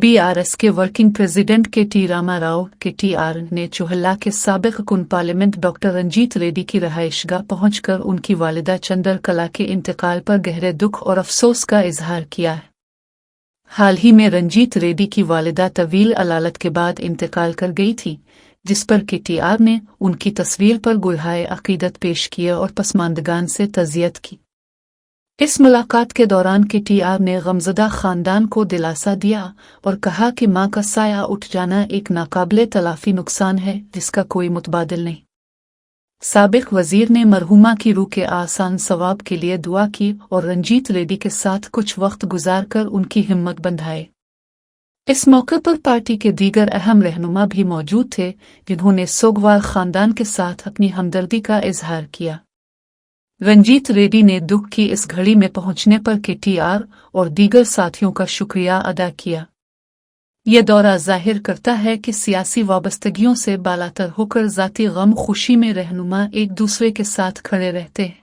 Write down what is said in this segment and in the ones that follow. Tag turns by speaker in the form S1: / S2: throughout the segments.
S1: BRS के working president K.T.. Rama Rao के.टी.आर. ने चोहल्ला के साबिक कुन पार्लियामेंट डॉक्टर रंजीत रेड्डी की रहायशगाह पहुंचकर उनकी वालिदा चंद्रकला के इंतकाल पर गहरे दुख और अफसोस का इजहार किया है। हाल ही में रंजीत रेड्डी की वालिदा तवील अलालत के बाद इंतकाल कर गई थी, जिस पर के.टी.आर. ने उनकी तस्वीर पर गुलहाए अकीदत पेश किए और पसमानदगान से तज़ियत की। इस मुलाकात के दौरान के.टी.आर. ने गमज़दा खानदान को दिलासा दिया और कहा कि मां का साया उठ जाना एक नाकाबिले तलाफी नुकसान है जिसका कोई मुतबादिल नहीं। साबिक वजीर ने मरहुमा की रूह के आसान सवाब के लिए दुआ की और रंजीत रेड्डी के साथ कुछ वक्त गुजारकर उनकी हिम्मत बंधाई। इस मौके पर पार्टी के दीगर अहम रहनुमा भी मौजूद थे, जिन्होंने सोगवार खानदान के साथ अपनी हमदर्दी का इजहार किया। रंजीत रेड्डी ने दुख की इस घड़ी में पहुंचने पर के.टी.आर. और दीगर साथियों का शुक्रिया अदा किया। यह दौरा जाहिर करता है कि सियासी वाबस्तगियों से बालातर होकर ज़ाती गम खुशी में रहनुमा एक दूसरे के साथ खड़े रहते हैं।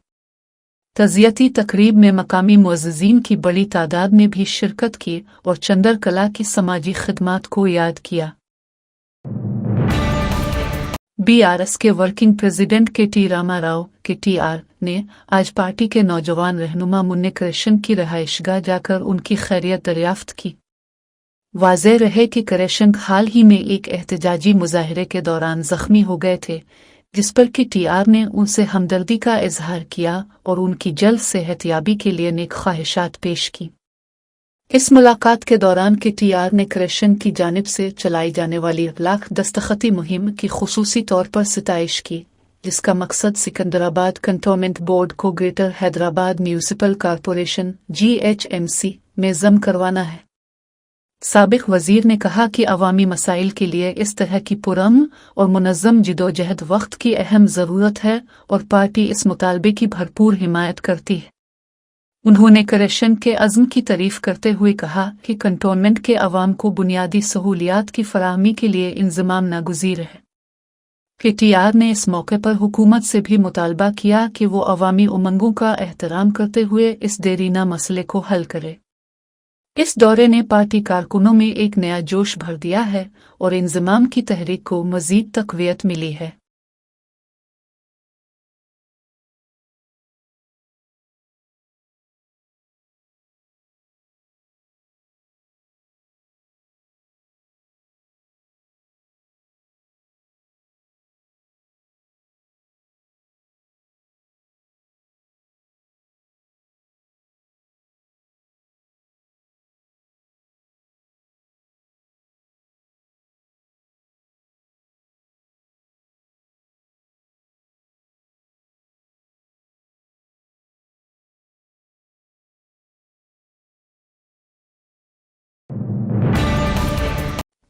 S1: तज़ियती तकरीब में मकामी मुअज़्ज़िज़ीन की बड़ी तादाद ने भी शिरकत की और चंद्रकला की समाजी खिदमात को याद किया। बीआरएस के वर्किंग प्रेसिडेंट के.टी. रामाराव के.टी.आर. ने आज पार्टी के नौजवान रहनुमा मुन्ने कृष्ण की रहायशगाह जाकर उनकी खैरियत दरियाफ्त की। वाज़ेह रहे कि कृष्ण हाल ही में एक एहतजाजी मुजाहरे के दौरान जख्मी हो गए थे, जिस पर के.टी.आर. ने उनसे हमदर्दी का इजहार किया और उनकी जल्द सेहतयाबी के लिए नेक ख्वाहिशात पेश की। इस मुलाकात के दौरान के.टी.आर. ने कृष्ण की जानिब से चलाई जाने वाली लाख दस्तखती मुहिम की खुसूसी तौर पर सिताइश की, जिसका मकसद सिकंदराबाद कंटोनमेंट बोर्ड को greater Hyderabad municipal corporation (GHMC) में ज़म करवाना है। साबिक वजीर ने कहा कि अवामी मसाइल के लिए इस तरह की पुरअमन और मुनज़्ज़म जिदोजहद वक्त की अहम ज़रूरत है और पार्टी इस मुतालबे की भरपूर हिमायत करती है। उन्होंने कृष्ण के अज़्म की तारीफ करते हुए कहा कि कंटोनमेंट के अवाम को बुनियादी सहूलियात की फराहमी के लिए इंज़माम नागुज़ीर है। के.टी.आर. ने इस मौके पर हुकूमत से भी मुतालबा किया कि वो अवामी उमंगों का एहतराम करते हुए इस देरीना मसले को हल करे। इस दौरे ने पार्टी कारकुनों में एक नया जोश भर दिया है और इंज़माम की तहरीक को मज़ीद तक़वियत मिली है।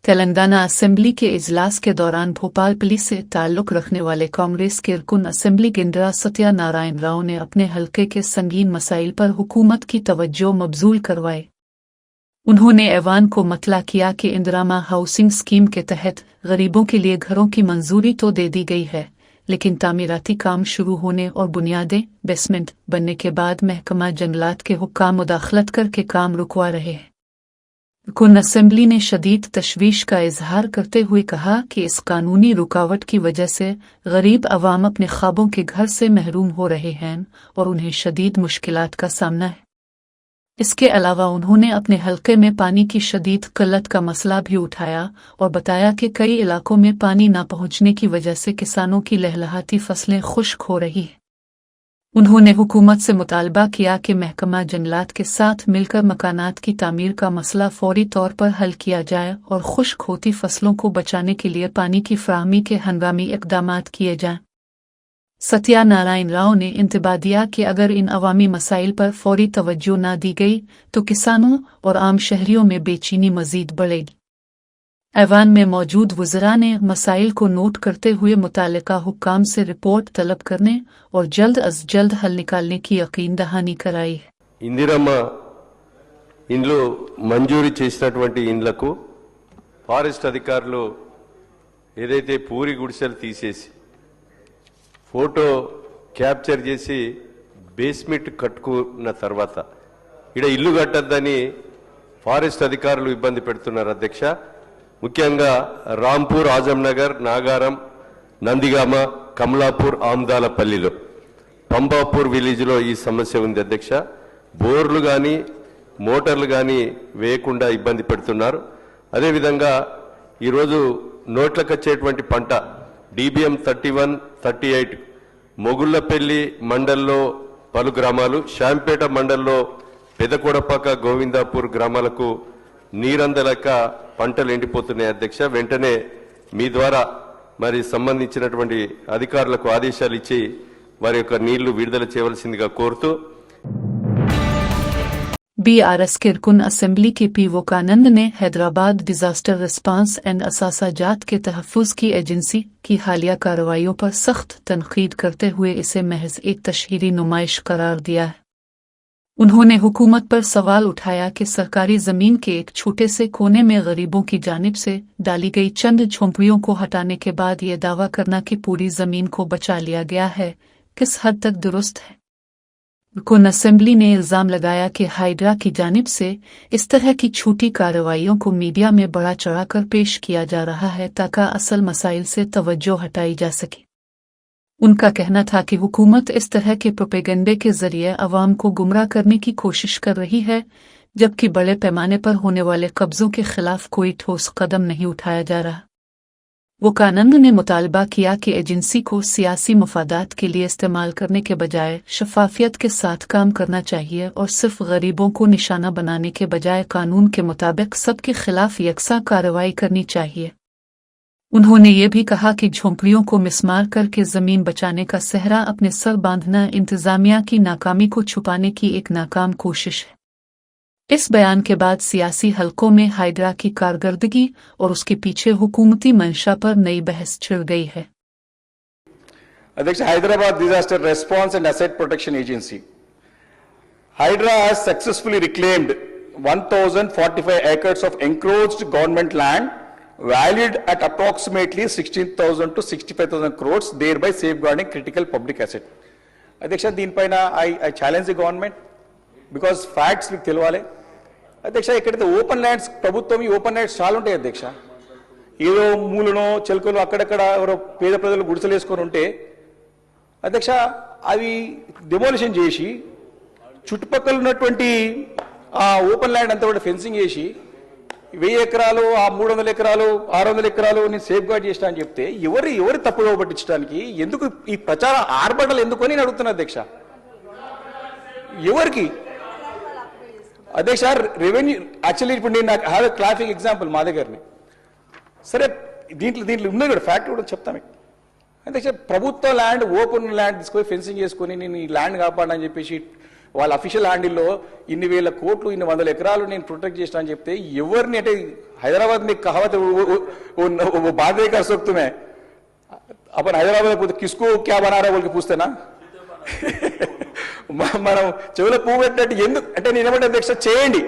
S1: तेलंगाना असेंबली के इजलास के दौरान भोपाल पुलिस से ताल्लुक़ रखने वाले कांग्रेस के रुकन असेंबली गिंडरा सत्या नारायण राव ने अपने हलके के संगीन मसाइल पर हुकूमत की तवज्जो मबजूल करवाई। उन्होंने ऐवान को मतला किया कि इंदिरा हाउसिंग स्कीम के तहत गरीबों के लिए घरों की मंजूरी तो दे दी गई है, लेकिन तामीराती काम शुरू होने और बुनियादें बेसमेंट बनने के बाद महकमा जंगलात के हुक्काम मुदाखलत करके काम रुकवा रहे हैं। रुकन असेंबली ने शदीद तशवीश का इजहार करते हुए कहा कि इस कानूनी रुकावट की वजह से गरीब अवाम अपने ख्वाबों के घर से महरूम हो रहे हैं और उन्हें शदीद मुश्किलात का सामना है। इसके अलावा उन्होंने अपने हलके में पानी की शदीद किल्लत का मसला भी उठाया और बताया कि कई इलाकों में पानी न पहुंचने की वजह से किसानों की लहलहाती फसलें खुश्क हो रही हैं। उन्होंने हुकूमत से मुतालबा किया कि महकमा जंगलात के साथ मिलकर मकानात की तामीर का मसला फौरी तौर पर हल किया जाए और खुश्क होती फसलों को बचाने के लिए पानी की फराहमी के हंगामी इक़दामात किए जाएं। सत्या नारायण राव ने इंतबाह दिया कि अगर इन अवामी मसाइल पर फौरी तवज्जो न दी गई तो किसानों और आम शहरियों में बेचैनी मजीद बढ़ेगी। ऐवान में मौजूद वज़रा ने मसाइल को नोट करते हुए मुतालिका हुक्काम से रिपोर्ट तलब करने और जल्द अज जल्द हल निकालने की यकीन दहानी कराई है।
S2: इंदिरम्म इंड्लु मंजूरी చేసినటువంటి ఇండ్లకు ఫారెస్ట్ అధికారులు ఏదైతే పూరి గుడిసెలు తీసేసి ఫోటో క్యాప్చర్ చేసి బేస్మెంట్ కట్టుకున్న తర్వాత ఇడ ఇల్లు కట్టొద్దని ఫారెస్ట్ అధికారులు ఇబ్బంది పెడుతున్నారు అధ్యక్ష. ముఖ్యంగా రాంపూర్, ఆజంనగర్, నాగారం, నందిగామ, కమలాపూర్, ఆమ్దాలపల్లిలో, పంబాపూర్ విలేజ్లో ఈ సమస్య ఉంది అధ్యక్ష. బోర్లు కానీ మోటార్లు కానీ వేయకుండా ఇబ్బంది పెడుతున్నారు. అదేవిధంగా ఈరోజు నోట్లకు వచ్చేటువంటి పంట DBM 31, 38 మొగుళ్లపల్లి మండల్లో పలు గ్రామాలు, శాంపేట మండల్లో పెదకొడపాక, గోవిందాపూర్ గ్రామాలకు నీరందలక పంటలు ఎండిపోతున్నాయి అధ్యక్ష. వెంటనే మీ ద్వారా మరి సంబంధించినటువంటి అధికారులకు ఆదేశాలు ఇచ్చి వారి యొక్క నీళ్లు విడుదల చేయవలసిందిగా కోరుతూ
S1: BRS के रुकन असेंबली के पी वोकानंद ने हैदराबाद डिजास्टर रिस्पांस एंड असासाजात के तहफ़्फ़ुज़ की एजेंसी की हालिया कार्रवाइयों पर सख्त तनक़ीद करते हुए इसे महज एक तशहीरी नुमाइश करार दिया है। उन्होंने हुकूमत पर सवाल उठाया कि सरकारी ज़मीन के एक छोटे से कोने में गरीबों की जानिब से डाली गई चंद झोंपड़ियों को हटाने के बाद ये दावा करना कि पूरी ज़मीन को बचा लिया गया है किस हद तक दुरुस्त है। रुकन असेंबली ने इल्ज़ाम लगाया कि हाइड्रा की जानिब से इस तरह की छोटी कार्रवाइयों को मीडिया में बढ़ा चढ़ाकर पेश किया जा रहा है ताकि असल मसाइल से तवज्जो हटाई जा सके। उनका कहना था कि हुकूमत इस तरह के प्रोपेगेंडे के जरिए अवाम को गुमराह करने की कोशिश कर रही है, जबकि बड़े पैमाने पर होने वाले कब्जों के खिलाफ कोई ठोस कदम नहीं उठाया जा रहा। वोकानंद ने मुतालबा किया कि एजेंसी को सियासी मफादात के लिए इस्तेमाल करने के बजाय शफाफियत के साथ काम करना चाहिए और सिर्फ गरीबों को निशाना बनाने के बजाय कानून के मुताबिक सबके खिलाफ यकसा कार्रवाई करनी चाहिए। उन्होंने ये भी कहा कि झोंपड़ियों को मिसमार करके जमीन बचाने का सहरा अपने सर बांधना इंतजामिया की नाकामी को छुपाने की एक नाकाम कोशिश है। इस बयान के बाद सियासी हलकों में हाइड्रा की कारकर्दगी और उसके पीछे हुकूमती मंशा पर नई बहस छिड़ गई है।
S3: अध्यक्ष, Hyderabad Disaster Response and Asset Protection Agency, Hydra has successfully reclaimed 1,045 acres of encroached government land valued at approximately 16,000 to 65,000 crores, thereby safeguarding critical public asset. అధ్యక్ష, దీనిపైన I challenge the government because facts మీకు తెలియాలి. అధ్యక్ష, ఎక్కడైతే open lands, ప్రభుత్వం ఈ open lands చాలా ఉంటాయి అధ్యక్ష. ఏదో మూలనో చెలుకలో అక్కడక్కడ ఎవరో పేద ప్రజలు గుడిసెలు వేసుకొని ఉంటే అధ్యక్ష అవి డెమోలిషన్ చేసి చుట్టుపక్కల ఉన్నటువంటి ఆ ఓపెన్ ల్యాండ్ అంతా కూడా ఫెన్సింగ్ చేసి 1000 ఎకరాలు, ఆ 300 ఎకరాలు, 600 ఎకరాలు నేను సేఫ్ గార్డ్ చేస్తా అని చెప్తే ఎవరి తప్పుదో పట్టించడానికి ఎందుకు ఈ ప్రచార ఆర్భటలు ఎందుకు అని నేను అడుగుతున్నా అధ్యక్ష. ఎవరికి అధ్యక్ష రెవెన్యూ యాక్చువల్లీ ఇప్పుడు నేను నాకు హ్యావ్ ఎ క్లాసిక్ ఎగ్జాంపుల్ మా దగ్గరనే. సరే, దీంట్లో ఉన్నాయి కూడా ఫ్యాక్ట్ కూడా చెప్తాను మీకు. అధ్యక్ష, ప్రభుత్వ ల్యాండ్, ఓపెన్ ల్యాండ్ తీసుకొని ఫెన్సింగ్ చేసుకొని నేను ఈ ల్యాండ్ కాపాడని చెప్పేసి వాళ్ళ అఫీషియల్ హ్యాండిల్లో ఇన్ని వేల కోట్లు, ఇన్ని 100 ఎకరాలు నేను ప్రొటెక్ట్ చేసిన అని చెప్తే ఎవరిని అంటే హైదరాబాద్ में कहावत वो बांधे कर सकते मैं अपन हैदराबाद किसको क्या बना रहा बोल के पूछते ना మనం చెవులో పువ్వు పెట్టినట్టు ఎందుకు అంటే నేనేమంటే అధ్యక్ష చేయండి.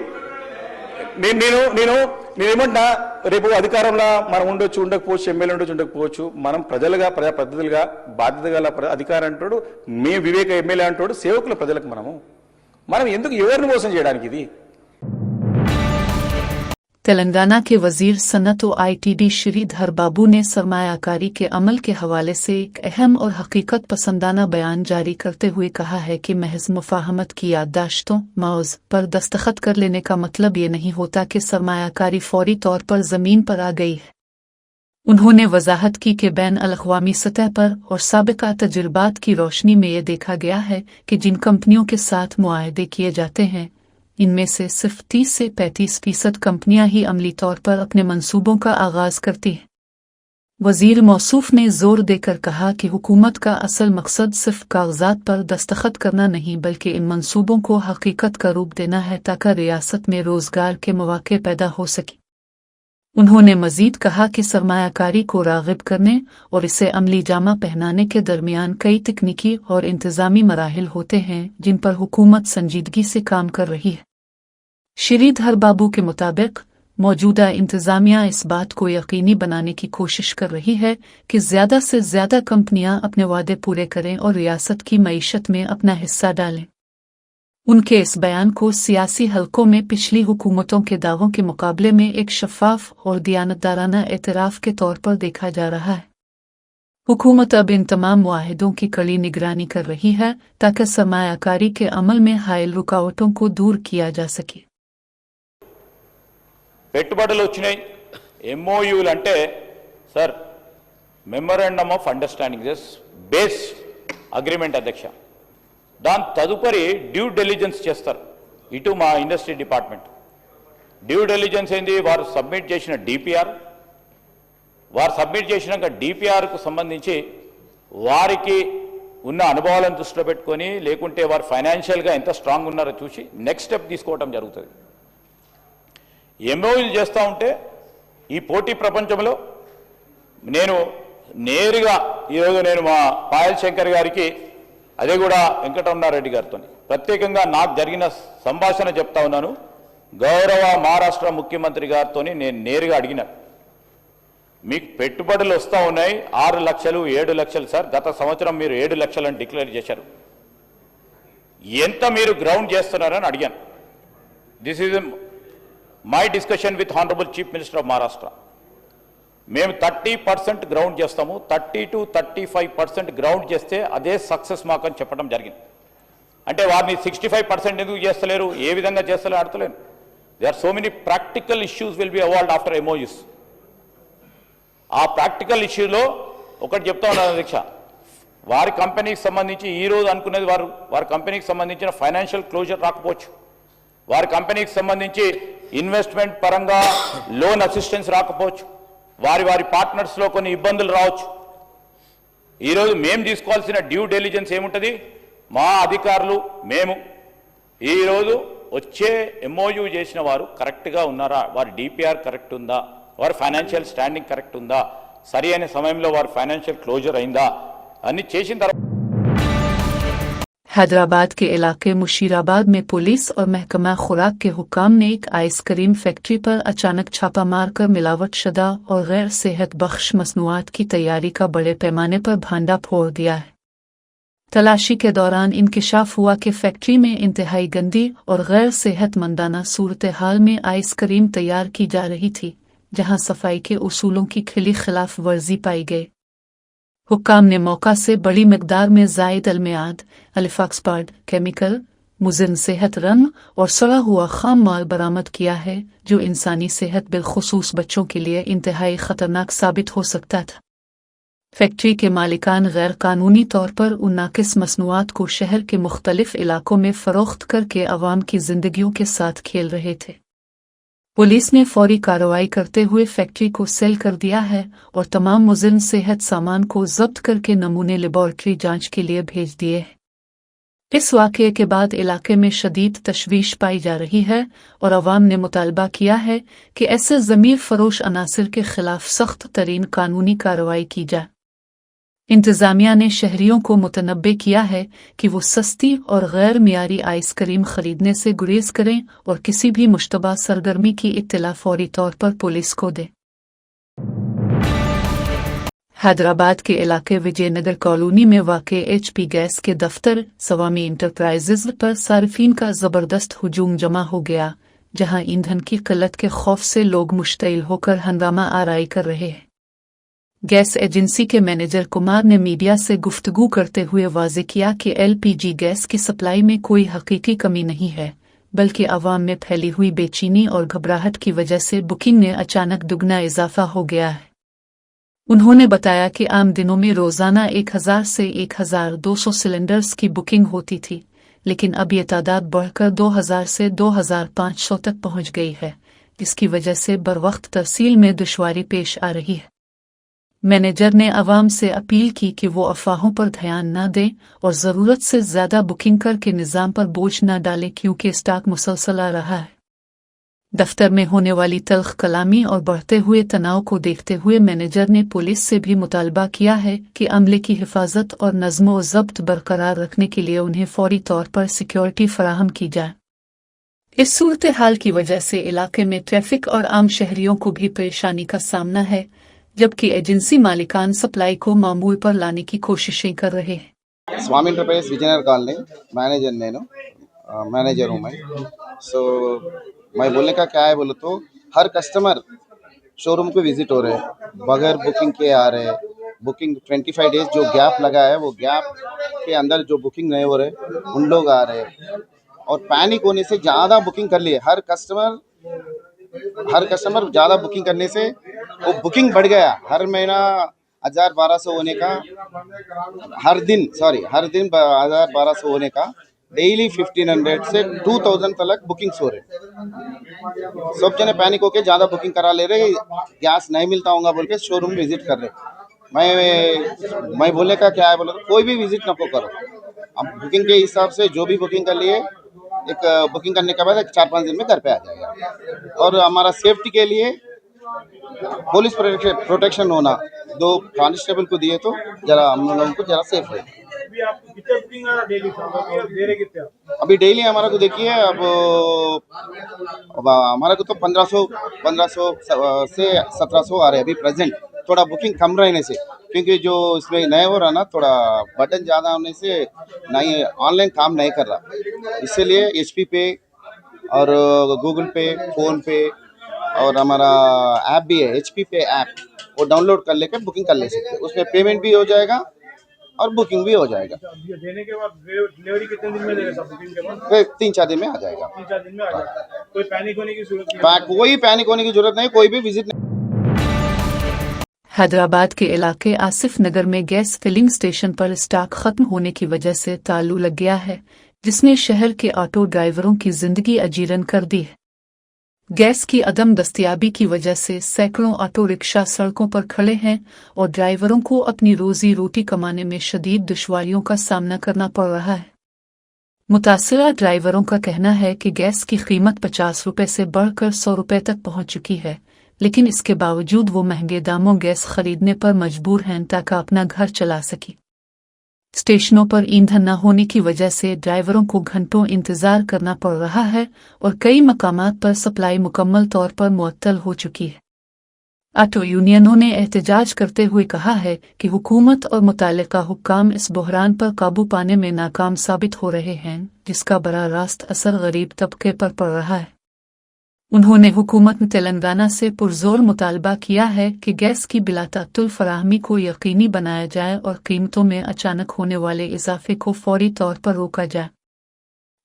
S3: నేనేమంటున్నా, రేపు అధికారంలో మనం ఉండొచ్చు, ఉండకపోవచ్చు, ఎమ్మెల్యే ఉండొచ్చు, ఉండకపోవచ్చు. మనం ప్రజలుగా, ప్రజాప్రతినిధులుగా, బాధ్యత గల అధికారం అంటాడు, మేము వివేక ఎమ్మెల్యే అంటాడు, సేవకుల ప్రజలకు మనం ఎందుకు ఎవరిని మోసం చేయడానికి ఇది?
S1: तेलंगाना के वजीर सनत व ITD श्रीधर बाबू ने सरमायाकारी के अमल के हवाले से एक अहम और हकीकत पसंदाना बयान जारी करते हुए कहा है कि महज मुफाहमत की याददाश्तों मौज पर दस्तखत कर लेने का मतलब ये नहीं होता कि सरमायाकारी फौरी तौर पर ज़मीन पर आ गई है। उन्होंने वजाहत की कि बैन अल-अक़वामी सतह पर और साबिक़ा तजुर्बात की रोशनी में ये देखा गया है कि जिन कंपनियों के साथ मुआहदे किए जाते हैं इनमें से सिर्फ 30 से 35% कंपनियां ही अमली तौर पर अपने मंसूबों का आगाज करती हैं। वजीर मौसूफ ने जोर देकर कहा कि हुकूमत का असल मकसद सिर्फ कागजात पर दस्तखत करना नहीं बल्कि इन मंसूबों को हकीकत का रूप देना है ताकि रियासत में रोजगार के मौके पैदा हो सके। उन्होंने मजीद कहा कि सरमायाकारी को राग़िब करने और इसे अमली जामा पहनाने के दरमियान कई तकनीकी और इंतज़ामी मराहिल होते हैं जिन पर हुकूमत संजीदगी से काम कर रही है। श्रीधर बाबू के मुताबिक मौजूदा इंतज़ामिया इस बात को यकीनी बनाने की कोशिश कर रही है कि ज़्यादा से ज़्यादा कंपनियां अपने वादे पूरे करें और रियासत की मईशत में अपना हिस्सा डालें। उनके इस बयान को सियासी हलकों में पिछली हुकूमतों के दावों के मुकाबले में एक शफाफ और दियानतदाराना एतराफ़ के तौर पर देखा जा रहा है। हुकूमत अब इन तमाम मुआहिदों की कड़ी निगरानी कर रही है ताकि सरमायाकारी के अमल में हायल रुकावटों को दूर किया जा सके।
S4: పెట్టుబడులు వచ్చినాయి ఎంఓయూలు అంటే sir memorandum of understanding this base agreement అధ్యక్ష దాని తదుపరి డ్యూ డెలిజెన్స్ చేస్తారు ఇటు మా ఇండస్ట్రీ డిపార్ట్మెంట్ డ్యూ డెలిజెన్స్ ఏంది వారు సబ్మిట్ చేసిన డిపిఆర్ వారు సబ్మిట్ చేసినాక డిపిఆర్కు సంబంధించి వారికి ఉన్న అనుభవాలను దృష్టిలో పెట్టుకొని లేకుంటే వారు ఫైనాన్షియల్గా ఎంత స్ట్రాంగ్ ఉన్నారో చూసి నెక్స్ట్ స్టెప్ తీసుకోవడం జరుగుతుంది ఎంఓయూలు చేస్తూ ఉంటే ఈ పోటీ ప్రపంచంలో నేను నేరుగా ఈరోజు నేను మా పాయల్ శంకర్ గారికి అదే కూడా వెంకటరమణారెడ్డి గారితో ప్రత్యేకంగా నాకు జరిగిన సంభాషణ చెప్తా ఉన్నాను గౌరవ మహారాష్ట్ర ముఖ్యమంత్రి గారితో నేను నేరుగా అడిగిన మీకు పెట్టుబడులు వస్తూ ఉన్నాయి 6 లక్షలు 7 లక్షలు సార్ గత సంవత్సరం మీరు 7 లక్షలని డిక్లేర్ చేశారు ఎంత మీరు గ్రౌండ్ చేస్తున్నారని అడిగాను this is my discussion with honourable chief minister of Maharashtra మేము 30% గ్రౌండ్ చేస్తాము 30 to 35% గ్రౌండ్ చేస్తే అదే సక్సెస్ మాకు అని చెప్పడం జరిగింది అంటే వారిని 65% ఎందుకు చేస్తలేరు ఏ విధంగా చేస్తలేరు అడతలేను they are so many practical issues will be avoided after MoUs ఆ ప్రాక్టికల్ ఇష్యూలో ఒకటి చెప్తా ఉన్నాను అధ్యక్ష వారి కంపెనీకి సంబంధించి ఈరోజు అనుకునేది వారి కంపెనీకి సంబంధించిన ఫైనాన్షియల్ క్లోజర్ రాకపోవచ్చు వారి కంపెనీకి సంబంధించి ఇన్వెస్ట్మెంట్ పరంగా లోన్ అసిస్టెన్స్ రాకపోవచ్చు వారి పార్ట్నర్స్లో కొన్ని ఇబ్బందులు రావచ్చు ఈరోజు మేము తీసుకోవాల్సిన డ్యూ డెలిజెన్స్ ఏముంటుంది మా అధికారులు మేము ఈరోజు వచ్చే ఎంఓయూ చేసిన వారు కరెక్ట్గా ఉన్నారా వారి డిపిఆర్ కరెక్ట్ ఉందా వారి ఫైనాన్షియల్ స్టాండింగ్ కరెక్ట్ ఉందా సరి అయిన సమయంలో వారి ఫైనాన్షియల్ క్లోజర్ అయిందా అన్ని చేసిన తర్వాత
S1: हैदराबाद के इलाके मुशीराबाद में पुलिस और महकमा खुराक के हुक्काम ने एक आइसक्रीम फैक्ट्री पर अचानक छापा मारकर मिलावट शुदा और गैर सेहत बख्श मसनूआत की तैयारी का बड़े पैमाने पर भांडा फोड़ दिया है। तलाशी के दौरान इंकिशाफ हुआ कि फैक्ट्री में इंतहाई गंदी और गैर सेहतमंदाना सूरत हाल में आइसक्रीम तैयार की जा रही थी, जहां सफाई के उसूलों की खिली खिलाफ वर्जी पाई गई। हुक्काम ने मौका से बड़ी मिकदार में जायद अलमियाद, अलिफाक्सपार्ड केमिकल, मुज़िन सेहत रंग और सड़ा हुआ खाम माल बरामद किया है, जो इंसानी सेहत बिलखुसूस बच्चों के लिए इंतहाई ख़तरनाक साबित हो सकता था। फैक्ट्री के मालिकान गैर कानूनी तौर पर उन नाकिस मसनूआत को शहर के मुख्तलिफ इलाकों में फ़रोख्त करके अवाम की जिंदगियों के साथ खेल रहे थे। पुलिस ने फौरी कार्रवाई करते हुए फैक्ट्री को सील कर दिया है और तमाम मुज़िन सेहत सामान को जब्त करके नमूने लेबॉर्ट्री जांच के लिए भेज दिए हैं। इस वाक़ये के बाद इलाके में शदीद तशवीश पाई जा रही है और अवाम ने मुतालबा किया है कि ऐसे ज़मीर फरोश अनासिर के खिलाफ सख्त तरीन कानूनी कार्रवाई की जाए। इंतज़ामिया ने शहरियों को मुतनब्बे किया है कि वो सस्ती और गैर मियारी आइसक्रीम खरीदने से गुरेज करें और किसी भी मुश्तबा सरगर्मी की इत्तला फौरी तौर पर पुलिस को दें। हैदराबाद के इलाके विजयनगर कॉलोनी में वाक़े HP गैस के दफ्तर सवामी इंटरप्राइजेज पर सार्फिन का ज़बरदस्त हुजूम जमा हो गया, जहां ईंधन की किल्लत के खौफ से लोग मुश्तइल होकर हंगामा आराई कर रहे हैं। गैस एजेंसी के मैनेजर कुमार ने मीडिया से गुफ्तगू करते हुए वाज़ेह किया कि LPG गैस की सप्लाई में कोई हकीकी कमी नहीं है, बल्कि अवाम में फैली हुई बेचैनी और घबराहट की वजह से बुकिंग में अचानक दुगना इजाफा हो गया है। उन्होंने बताया कि आम दिनों में रोज़ाना 1000 से 1200 सिलेंडर्स की बुकिंग होती थी, लेकिन अब ये तादाद बढ़कर 2000 से 2500 तक पहुंच गई है, जिसकी वजह से बरवक्त तरसील में दुश्वारी पेश आ रही है। मैनेजर ने अवाम से अपील की कि वो अफवाहों पर ध्यान न दें और ज़रूरत से ज़्यादा बुकिंग करके निज़ाम पर बोझ न डालें, क्योंकि स्टॉक मुसलसल आ रहा है। दफ्तर में होने वाली तल्ख कलामी और बढ़ते हुए तनाव को देखते हुए मैनेजर ने पुलिस से भी मुतालबा किया है कि अमले की हिफाजत और नज़्म व ज़ब्त बरकरार रखने के लिए उन्हें फौरी तौर पर सिक्योरिटी फराहम की जाए। इस सूरत हाल की वजह से इलाके में ट्रैफिक और आम शहरियों को भी परेशानी का सामना है, जबकि एजेंसी मालिकान सप्लाई को मामूल पर लाने की कोशिशें कर रहे हैं।
S5: స్వామి ఎంటర్ప్రైజెస్ విజయనగర్ కాలనీ మేనేజర్ నేను मैनेजर हूँ मैं। सो मैं बोलने का क्या है बोलो तो हर कस्टमर शोरूम पे विजिट हो रहे हैं, बगैर बुकिंग के आ रहे हैं। बुकिंग 25 डेज जो गैप लगा है वो गैप के अंदर जो बुकिंग नहीं हो रहे उन लोग आ रहे हैं, और पैनिक होने से ज़्यादा बुकिंग कर लिए। हर कस्टमर ज़्यादा बुकिंग करने से वो बुकिंग बढ़ गया। हर महीना 1000-1200 होने का, हर दिन 1000-1200 होने का, डेली 1500 से 2000 तक बुकिंग्स हो रहे। सब जने पैनिक होके ज़्यादा बुकिंग करा ले रहे, गैस नहीं मिलता होगा बोल के शोरूम विजिट कर रहे। मैं बोलने का क्या है बोले तो कोई भी विजिट नको करो। अब बुकिंग के हिसाब से जो भी बुकिंग कर लिए, एक बुकिंग करने के बाद 4-5 दिन में घर पे आ जाएगा। और हमारा सेफ्टी के लिए पुलिस प्रोटेक्शन होना 2 कांस्टेबल को दिए तो जरा हम लोगों को जरा सेफ रहे। अभी डेली हमारा को देखिए, अब हमारा को तो 1500 से 1700 आ रहे हैं अभी प्रेजेंट। थोड़ा बुकिंग कम रहने से, क्योंकि जो इसमें नया हो रहा ना, थोड़ा बटन ज़्यादा होने से नहीं ऑनलाइन काम नहीं कर रहा, इसीलिए HP पे और गूगल पे, फ़ोन पे और हमारा ऐप भी है HP पे ऐप, वो डाउनलोड कर लेकर बुकिंग कर ले सकते हैं। उसमें पेमेंट भी हो जाएगा और बुकिंग भी हो जाएगा।
S6: देने के बाद डिलीवरी कितने दिन में देगा? बुकिंग के बाद
S5: 3-4 दिन में आ जाएगा।
S6: 3-4 दिन में आ जाएगा। कोई पैनिक होने की जरूरत नहीं।
S5: कोई पैनिक होने की जरूरत नहीं, कोई भी विजिट नहीं।
S1: हैदराबाद के इलाके आसिफ नगर में गैस फिलिंग स्टेशन पर स्टॉक खत्म होने की वजह से ताल्लू लग गया है, जिसने शहर के ऑटो ड्राइवरों की जिंदगी अजीरन कर दी है। गैस की अदम दस्तयाबी की वजह से सैकड़ों ऑटो रिक्शा सड़कों पर खड़े हैं और ड्राइवरों को अपनी रोजी रोटी कमाने में शदीद दुश्वारियों का सामना करना पड़ रहा है। मुतासिरा ड्राइवरों का कहना है कि गैस की कीमत 50 रुपये से बढ़कर 100 रुपये तक पहुंच चुकी है, लेकिन इसके बावजूद वो महंगे दामों गैस खरीदने पर मजबूर हैं ताकि अपना घर चला सके। स्टेशनों पर ईंधन न होने की वजह से ड्राइवरों को घंटों इंतजार करना पड़ रहा है और कई मकामात पर सप्लाई मुकम्मल तौर पर मुअत्तल हो चुकी है। ऑटो यूनियनों ने एहतजाज करते हुए कहा है कि हुकूमत और मुताल्लिका हुक्काम इस बहरान पर काबू पाने में नाकाम साबित हो रहे हैं, जिसका बड़ा रास्त असर गरीब तबके पर पड़ रहा है। उन्होंने हुकूमत तेलंगाना से पुरजोर मुतालबा किया है कि गैस की बिलातातुल फराहमी को यकीनी बनाया जाए और कीमतों में अचानक होने वाले इजाफे को फौरी तौर पर रोका जाए।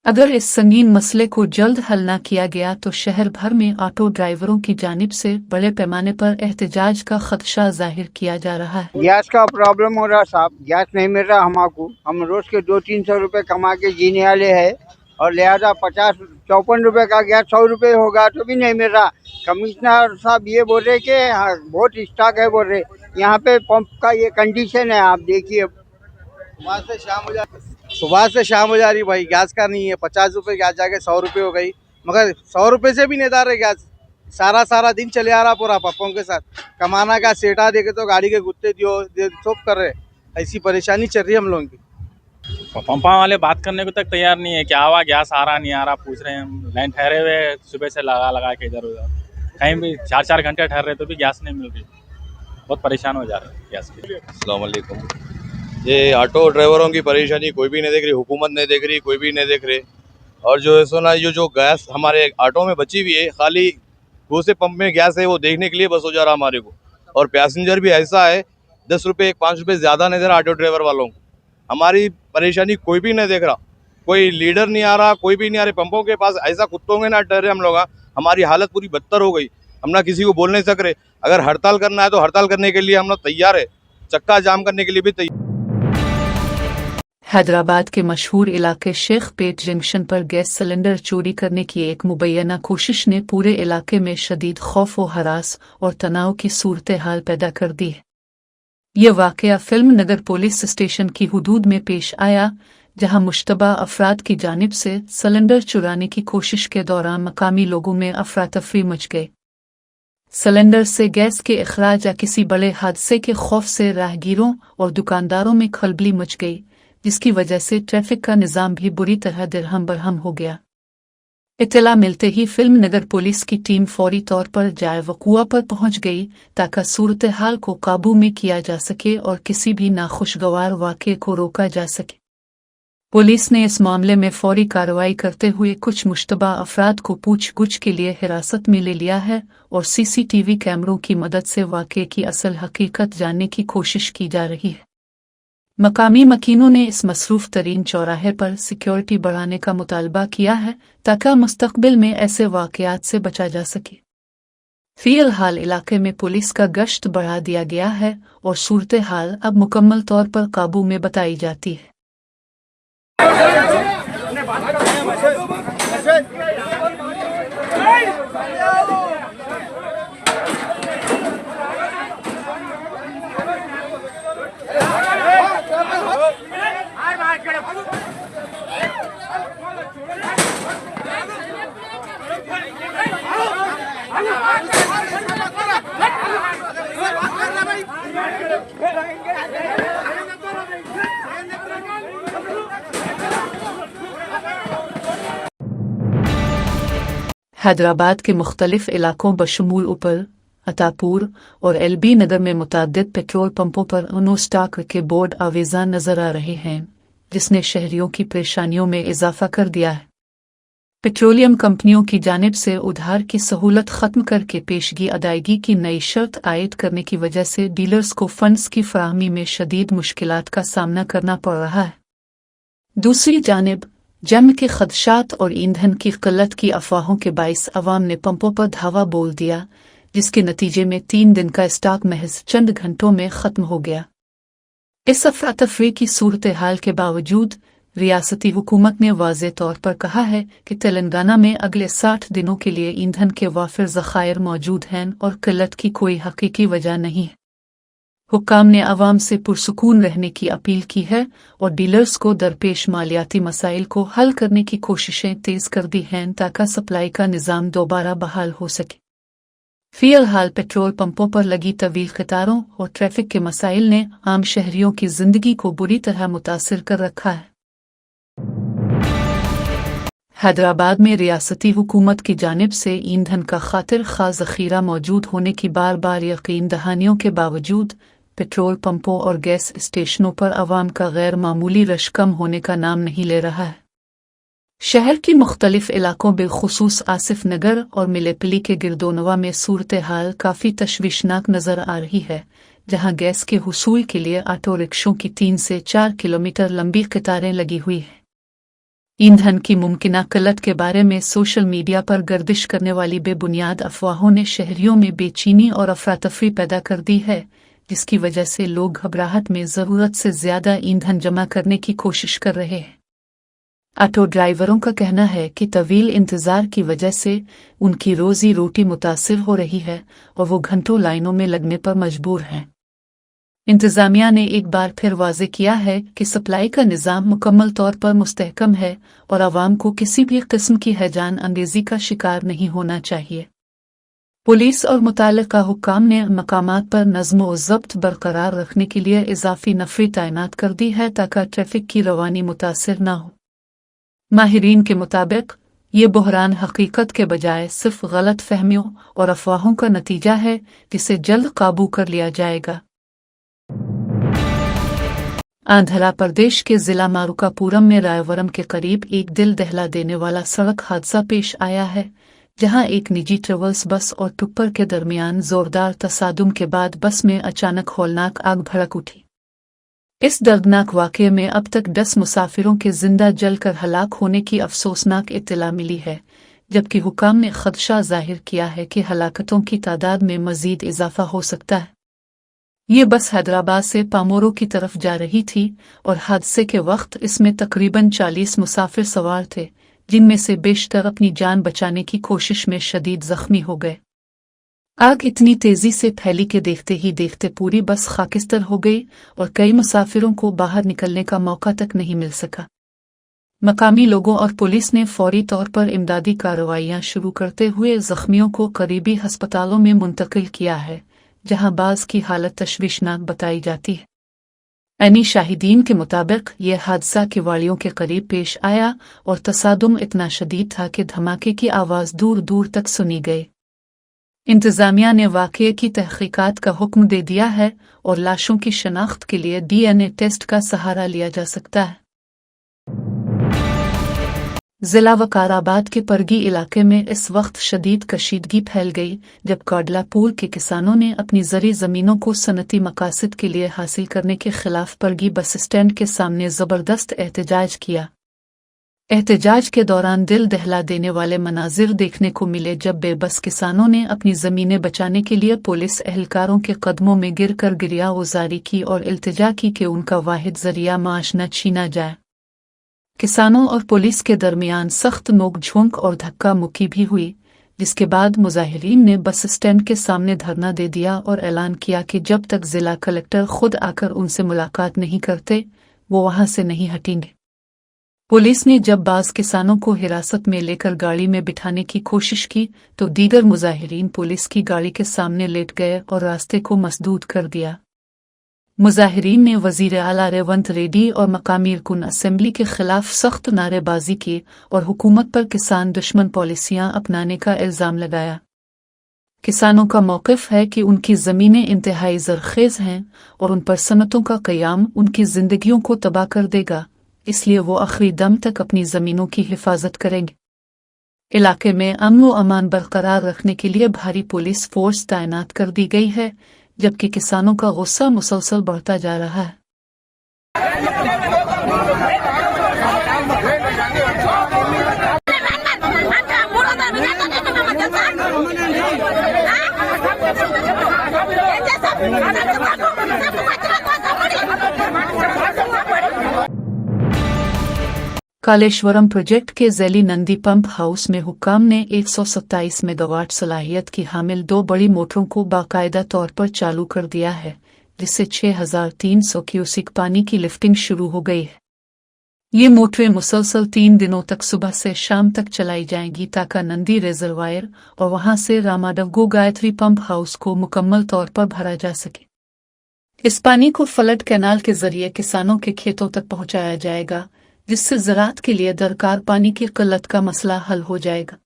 S1: अगर इस संगीन मसले को जल्द हल न किया गया तो शहर भर में ऑटो ड्राइवरों की जानिब से बड़े पैमाने पर एहतजाज का खदशा जाहिर किया जा रहा है।
S7: गैस का प्रॉब्लम हो रहा साहब, गैस नहीं मिल रहा हमको। हम रोज के 200-300 रुपए कमा के जीने वाले हैं, और लिहाजा 50-54 रुपए का गैस 100 रुपए होगा तो भी नहीं मिल रहा। कमिश्नर साहब ये बोल रहे कि हाँ बहुत स्टॉक है बोल रहे। यहाँ पे पंप का ये कंडीशन है, आप देखिए
S8: सुबह से शाम हो जा रही भाई, गैस का नहीं है। 50 रुपए गैस जाके 100 रुपए हो गई, मगर 100 रुपए से भी नहीं दार है गैस। सारा दिन चले आ रहा पूरा पप्पों के साथ। कमाना का सेटा देके तो गाड़ी के गुत्ते दियो सब कर रहे। ऐसी परेशानी चल रही है हम लोगों की।
S9: पंपा वाले बात करने को तक तैयार नहीं है, क्या हुआ गैस आ रहा नहीं आ रहा पूछ रहे हैं। हम लाइन ठहरे हुए सुबह से लगा के इधर उधर, कहीं भी 4-4 घंटे ठहर रहे तो भी गैस नहीं मिल रही। बहुत परेशान हो जा रहे हैं गैस के लिए।
S10: अस्सलाम वालेकुम। ये ऑटो ड्राइवरों की परेशानी कोई भी नहीं देख रही, हुकूमत नहीं देख रही, कोई भी नहीं देख रहे। और जो है सोना जो गैस हमारे ऑटो में बची हुई है, खाली दूसरे पंप में गैस है वो देखने के लिए बस हो जा रहा हमारे को। और पैसेंजर भी ऐसा है 10 रुपये 5 रुपये ज़्यादा नहीं दे रहा ऑटो ड्राइवर वालों को। हमारी परेशानी कोई भी नहीं देख रहा, कोई लीडर नहीं आ रहा, कोई भी नहीं आ रहे। पंपों के पास ऐसा कुत्तों के ना डरे हम लोग, हमारी हालत पूरी बदतर हो गई। हम ना किसी को बोल नहीं सक रहे। अगर हड़ताल करना है तो हड़ताल करने के लिए हम लोग तैयार है, चक्का जाम करने के लिए भी तैयार।
S1: हैदराबाद के मशहूर इलाके शेख पेट जंक्शन पर गैस सिलेंडर चोरी करने की एक मुबैना कोशिश ने पूरे इलाके में शदीद खौफ व हरास और तनाव की सूरत हाल पैदा कर दी है। यह वाक़या फिल्म नगर पुलिस स्टेशन की हुदूद में पेश आया, जहां मुश्तबा अफराद की जानिब से सिलेंडर चुराने की कोशिश के दौरान मकामी लोगों में अफरा तफरी मच गई। सिलेंडर से गैस के इखराज या किसी बड़े हादसे के खौफ से राहगीरों और दुकानदारों में खलबली मच गई, जिसकी वजह से ट्रैफिक का निज़ाम भी बुरी तरह दिरहम बरहम हो गया। इत्तला मिलते ही फिल्म नगर पुलिस की टीम फौरी तौर पर जाए वक़ूआ पर पहुंच गई ताकि सूरत हाल को काबू में किया जा सके और किसी भी नाखुशगवार वाक़े को रोका जा सके। पुलिस ने इस मामले में फौरी कार्रवाई करते हुए कुछ मुश्तबा अफराद को पूछगछ के लिए हिरासत में ले लिया है और सीसीटीवी कैमरों की मदद से वाक़े की असल हकीकत जानने की कोशिश की जा रही है। मकामी मकीनों ने इस मसरूफ़ तरीन चौराहे पर सिक्योरिटी बढ़ाने का मुतालबा किया है ताकि मुस्तक़बिल में ऐसे वाक़यात से बचा जा सके। फ़िलहाल इलाके में पुलिस का गश्त बढ़ा दिया गया है और सूरत हाल अब मुकम्मल तौर पर काबू में बताई जाती है। हैदराबाद के मुख्तलिफ इलाकों बशमूल ऊपर अतापुर और एलबी नगर में मुताद्दिद पेट्रोल पंपों पर नो स्टॉक के बोर्ड आवेज़ा नजर आ रहे हैं, जिसने शहरियों की परेशानियों में इजाफा कर दिया है। पेट्रोलियम कंपनियों की जानिब से उधार की सहूलत खत्म करके पेशगी अदायगी की नई शर्त आयद करने की वजह से डीलर्स को फंड्स की फराहमी में शदीद मुश्किलात का सामना करना पड़ रहा है। दूसरी जानिब जंग के खदशात और ईंधन की किल्लत की अफवाहों के बाइस अवाम ने पंपों पर धावा बोल दिया, जिसके नतीजे में 3 दिन का स्टॉक महज चंद घंटों में खत्म हो गया। इस अफरा तफरी की सूरत हाल के बावजूद रियासती हुकूमत ने वाज़े तौर पर कहा है कि तेलंगाना में अगले 60 दिनों के लिए ईंधन के वाफिर ज़खायर मौजूद हैं और किल्लत की कोई हकीकी वजह नहीं है। हुक्काम ने अवाम से पुरसुकून रहने की अपील की है और डीलर्स को दरपेश मालियाती मसाइल को हल करने की कोशिशें तेज़ कर दी हैं ताकि सप्लाई का निज़ाम दोबारा बहाल हो सके। फ़िलहाल पेट्रोल पंपों पर लगी तवील कतारों और ट्रैफिक के मसाइल ने आम शहरियों की ज़िंदगी को बुरी तरह मुतासिर कर रखा है। हैदराबाद में रियासती हुकूमत की जानिब से ईंधन का खातिर खा ज़ख़ीरा मौजूद होने की बार बार यकीन दहानियों के बावजूद पेट्रोल पंपों और गैस स्टेशनों पर आवाम का गैर मामूली रश कम होने का नाम नहीं ले रहा है। शहर की मुख्तलिफ इलाकों बिलखुसूस आसिफ नगर और मिलेपली के गिरदोनवा में सूरत हाल काफ़ी तशवीशनाक नज़र आ रही है, जहां गैस के हुसूल के लिए ऑटो रिक्शों की 3 से 4 किलोमीटर लंबी कतारें लगी हुई हैं। ईंधन की मुमकिना किल्लत के बारे में सोशल मीडिया पर गर्दिश करने वाली बेबुनियाद अफवाहों ने शहरियों में बेचैनी और अफरा-तफरी पैदा कर दी है, जिसकी वजह से लोग घबराहट में ज़रूरत से ज़्यादा ईंधन जमा करने की कोशिश कर रहे हैं। ऑटो ड्राइवरों का कहना है कि तवील इंतज़ार की वजह से उनकी रोज़ी रोटी मुतासिर हो रही है और वो घंटों लाइनों में लगने पर मजबूर हैं। इंतज़ामिया ने एक बार फिर वाज़े किया है कि सप्लाई का निज़ाम मुकम्मल तौर पर मुस्तहकम है और आवाम को किसी भी किस्म की हैजान अंगेज़ी का शिकार नहीं होना चाहिए। पुलिस और मुताल्लिक़ा हुक्काम ने मकामात पर नज़्म व ज़ब्त बरकरार रखने के लिए इजाफ़ी नफ़री तैनात कर दी है ताकि ट्रैफिक की रवानी मुतासिर न हो। माहिरीन के मुताबिक ये बहरान हकीकत के बजाय सिर्फ गलत फहमियों और अफवाहों का नतीजा है, जिसे जल्द काबू कर लिया जाएगा। आंध्र प्रदेश के जिला मारुकापुरम में रायवरम के करीब एक दिल दहला देने वाला सड़क हादसा पेश आया है, जहां एक निजी ट्रेवल्स बस और टिप्पर के दरमियान जोरदार तसादुम के बाद बस में अचानक हौलनाक आग भड़क उठी। इस दर्दनाक वाक़ये में अब तक 10 मुसाफिरों के जिंदा जलकर हलाक होने की अफसोसनाक इत्तला मिली है, जबकि हुक्काम ने खदशा जाहिर किया है कि हलाकतों की तादाद में मजीद इजाफा हो सकता है। ये बस हैदराबाद से पामोरो की तरफ जा रही थी और हादसे के वक्त इसमें तकरीबन 40 मुसाफिर सवार थे, जिनमें से बेशतर अपनी जान बचाने की कोशिश में शदीद जख्मी हो गए। आग इतनी तेजी से फैली कि देखते ही देखते पूरी बस खाकिस्तर हो गई और कई मुसाफिरों को बाहर निकलने का मौका तक नहीं मिल सका। मकामी लोगों और पुलिस ने फौरी तौर पर इमदादी कार्रवाइयां शुरू करते हुए जख्मियों को करीबी हस्पतालों में मुंतकिल किया है, जहां बाज़ की हालत तशवीशनाक बताई जाती है। ऐनी शाहिदीन के मुताबिक यह हादसा किवाड़ियों के करीब पेश आया और तसादुम इतना शदीद था कि धमाके की आवाज़ दूर दूर तक सुनी गई। इंतज़ामिया ने वाक़ये की तहक़ीक़ात का हुक्म दे दिया है और लाशों की शनाख्त के लिए DNA टेस्ट का सहारा लिया जा सकता है। जिला वकाराबाद के परगी इलाके में इस वक्त शदीद कशीदगी फैल गई जब कोडलापुर के किसानों ने अपनी ज़री ज़मीनों को सनती मकासद के लिए हासिल करने के खिलाफ परगी बस स्टैंड के सामने ज़बरदस्त एहतजाज किया। एहतजाज के दौरान दिल दहला देने वाले मनाजिर देखने को मिले जब बेबस किसानों ने अपनी ज़मीनें बचाने के लिए पुलिस एहलकारों के कदमों में गिरकर गिरिया गुज़ारी की और इल्तिजा की कि उनका वाहिद ज़रिया माश न छीना जाए। किसानों और पुलिस के दरमियान सख्त नोक-झोंक और धक्का मुक्की भी हुई, जिसके बाद मुजाहिरीन ने बस स्टैंड के सामने धरना दे दिया और ऐलान किया कि जब तक जिला कलेक्टर खुद आकर उनसे मुलाकात नहीं करते वो वहां से नहीं हटेंगे। पुलिस ने जब बाज़ किसानों को हिरासत में लेकर गाड़ी में बिठाने की कोशिश की तो दीगर मुजाहिरीन पुलिस की गाड़ी के सामने लेट गए और रास्ते को मसदूद कर दिया। मुजाहिरीन ने वज़ीर आला रेवंत रेड्डी और मकामी रुकन असेंबली के खिलाफ सख्त नारेबाजी की और हुकूमत पर किसान दुश्मन पॉलिसियां अपनाने का इल्ज़ाम लगाया। किसानों का मौक़िफ़ है कि उनकी ज़मीनें इंतहाई ज़रख़ेज़ हैं और उन पर सनतों का क़याम उनकी ज़िंदगियों को तबाह कर देगा, इसलिए वो आखिरी दम तक अपनी ज़मीनों की हिफाजत करेंगे। इलाके में अमन व अमान बरकरार रखने के लिए भारी पुलिस फोर्स तैनात कर दी गई है, जबकि किसानों का गुस्सा मुसलसल बढ़ता जा रहा है। कालेश्वरम प्रोजेक्ट के ज़ैली नंदी पंप हाउस में हुक्काम ने 127 मेगावाट सलाहियत की हामिल 2 बड़ी मोटरों को बाकायदा तौर पर चालू कर दिया है, जिससे 6300 क्यूसिक पानी की लिफ्टिंग शुरू हो गई है। ये मोटरें मुसलसल 3 दिनों तक सुबह से शाम तक चलाई जाएंगी ताकि नंदी रिजर्वायर और वहां से रामाडगो गायत्री पंप हाउस को मुकम्मल तौर पर भरा जा सके। इस पानी को फ्लड कैनाल के जरिए किसानों के खेतों तक पहुंचाया जाएगा, जिससे ज़राअत के लिए दरकार पानी की किल्लत का मसला हल हो जाएगा।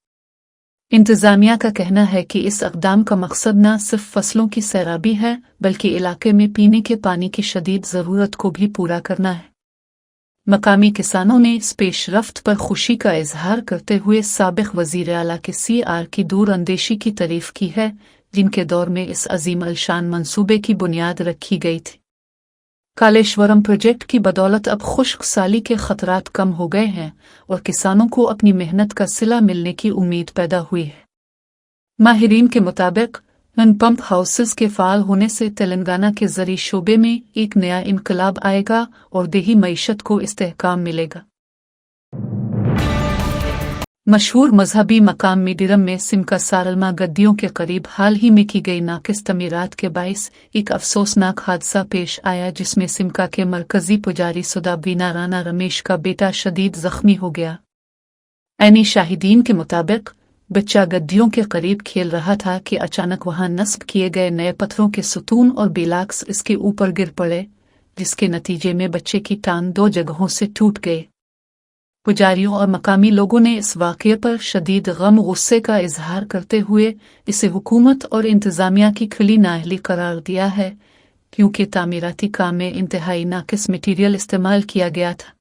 S1: इंतज़ामिया का कहना है कि इस इक़दाम का मकसद न सिर्फ फसलों की सैराबी है बल्कि इलाके में पीने के पानी की शदीद ज़रूरत को भी पूरा करना है। मकामी किसानों ने इस पेशरफ्त पर खुशी का इजहार करते हुए साबिक़ वज़ीर आला के CR की दूर अंदेशी की तारीफ़ की है, जिनके दौर में इस अज़ीम अलशान मंसूबे की बुनियाद रखी गई थी। कालेश्वरम प्रोजेक्ट की बदौलत अब खुश्क साली के खतरात कम हो गए हैं और किसानों को अपनी मेहनत का सिला मिलने की उम्मीद पैदा हुई है। माहिरीन के मुताबिक इन पंप हाउसेस के फ़ाल होने से तेलंगाना के ज़री शोबे में एक नया इनकलाब आएगा और देही मईशत को इस्तेहकाम मिलेगा। मशहूर मजहबी मकाम मिडीरम में सिमका सारलमा गद्दियों के करीब हाल ही में की गई नाकिस तमीरात के बाइस एक अफसोसनाक हादसा पेश आया, जिसमें सिमका के मरकजी पुजारी सुदाबीना राना रमेश का बेटा शदीद जख्मी हो गया। ऐनी शाहिदीन के मुताबिक बच्चा गद्दियों के करीब खेल रहा था कि अचानक वहां नस्ब किए गए नए पत्थरों के सुतून और बिलाक्स इसके ऊपर गिर पड़े, जिसके नतीजे में बच्चे की टांग 2 जगहों से टूट गए। पुजारियों और मकामी लोगों ने इस वाक़ये पर शदीद गम गुस्से का इजहार करते हुए इसे हुकूमत और इंतज़ामिया की खुली नाअहली करार दिया है, क्योंकि तामीराती काम में इंतहाई नाकिस मटीरियल इस्तेमाल किया गया था।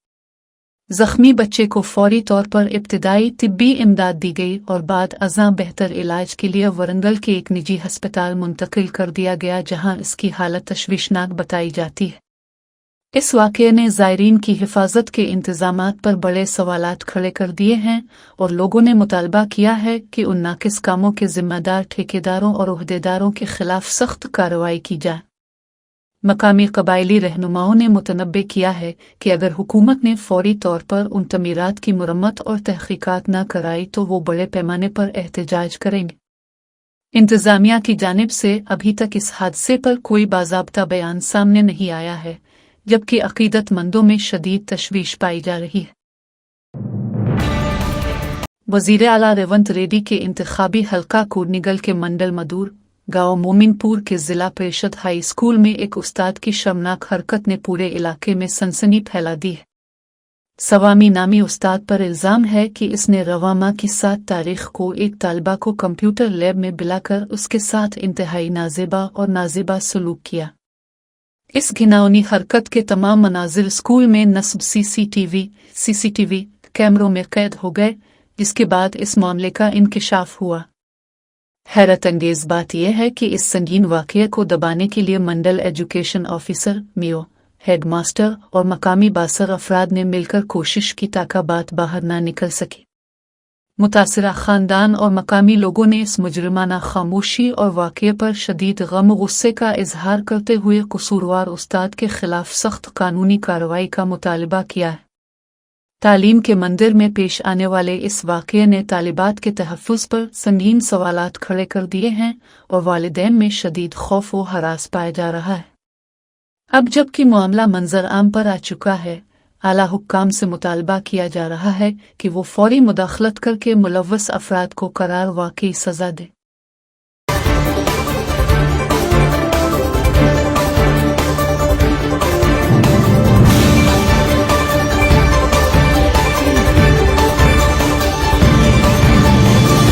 S1: ज़ख्मी बच्चे को फौरी तौर पर इब्तिदाई तिब्बी इमदाद दी गई और बाद अज़ां बेहतर इलाज के लिए वरंगल के एक निजी हस्पताल मुंतकिल कर दिया गया, जहां इसकी हालत तशवीशनाक बताई जाती है। इस वाक़ये ने ज़ायरीन की हिफाजत के इंतज़ामात पर बड़े सवालात खड़े कर दिए हैं और लोगों ने मुतालबा किया है कि उन नाकिस कामों के ज़िम्मेदार ठेकेदारों और ओहदेदारों के खिलाफ सख्त कार्रवाई की जाए। मकामी कबायली रहनुमाओं ने मुतनब्बे किया है कि अगर हुकूमत ने फौरी तौर पर उन तमीरात की मुरम्मत और तहक़ीक़ात न कराई तो वो बड़े पैमाने पर एहतजाज करेंगे। इंतज़ामिया की जानिब से अभी तक इस हादसे पर कोई बाज़ाब्ता बयान सामने नहीं आया है, जबकि अक़ीदतमंदों में शदीद तशवीश पाई जा रही है। वज़ीर आला रेवंत रेड्डी के इंतखाबी हल्का कोडनिगल के मंडल मदूर गांव मोमिनपुर के जिला परिषद हाई स्कूल में एक उस्ताद की शर्मनाक हरकत ने पूरे इलाके में सनसनी फैला दी है। सवामी नामी उस्ताद पर इल्ज़ाम है कि इसने रवा माह की 7 तारीख को एक तालिबा को कंप्यूटर लैब में बुलाकर उसके साथ इंतहाई नाज़ेबा और नाज़ेबा सलूक किया। इस घिनौनी हरकत के तमाम मनाजिर स्कूल में नस्ब सीसीटीवी कैमरों में कैद हो गए, जिसके बाद इस मामले का इंकिशाफ हुआ। हैरत अंगेज बात यह है कि इस संगीन वाक़ये को दबाने के लिए मंडल एजुकेशन ऑफिसर, मियो, हेडमास्टर और मकामी बासर अफराद ने मिलकर कोशिश की ताकि बात बाहर ना निकल सके। मुतासिरा ख़ानदान और मकामी लोगों ने इस मुजरिमाना खामोशी और वाक़ये पर शदीद गम गुस्से का इजहार करते हुए कसूरवार उस्ताद के खिलाफ सख्त कानूनी कार्रवाई का मुतालबा किया है। तालीम के मंदिर में पेश आने वाले इस वाक़ये ने तालिबात के तहफ़्फ़ुज़ पर संगीन सवालात खड़े कर दिए हैं और वालिदैन में शदीद खौफ व हरास पाया जा रहा है। अब जबकि मामला मंजर आम पर आ चुका है, आला हुक्काम से मुतालबा किया जा रहा है कि वो फौरी मुदाखलत करके मुलव्वस अफराद को करार वाक़ई सज़ा दे।